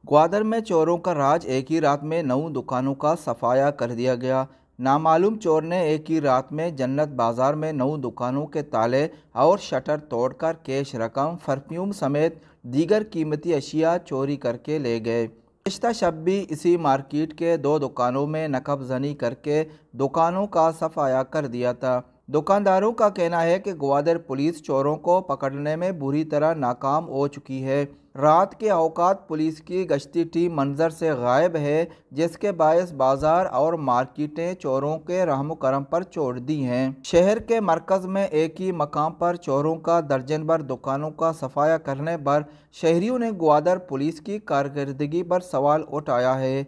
ग्वादर में चोरों का राज। एक ही रात में 9 दुकानों का सफाया कर दिया गया। नामालूम चोर ने एक ही रात में जन्नत बाजार में 9 दुकानों के ताले और शटर तोड़कर कैश रकम, परफ्यूम समेत दीगर कीमती अशिया चोरी करके ले गए। गुज़िश्ता शब भी इसी मार्केट के 2 दुकानों में नकबजनी करके दुकानों का सफाया कर दिया था। दुकानदारों का कहना है कि ग्वादर पुलिस चोरों को पकड़ने में बुरी तरह नाकाम हो चुकी है। रात के औकात पुलिस की गश्ती टीम मंजर से गायब है, जिसके बायस बाजार और मार्केटें चोरों के रहम करम पर छोड़ दी हैं। शहर के मरकज में एक ही मकाम पर चोरों का दर्जन भर दुकानों का सफाया करने पर शहरियों ने ग्वादर पुलिस की कारकर्दगी पर सवाल उठाया है।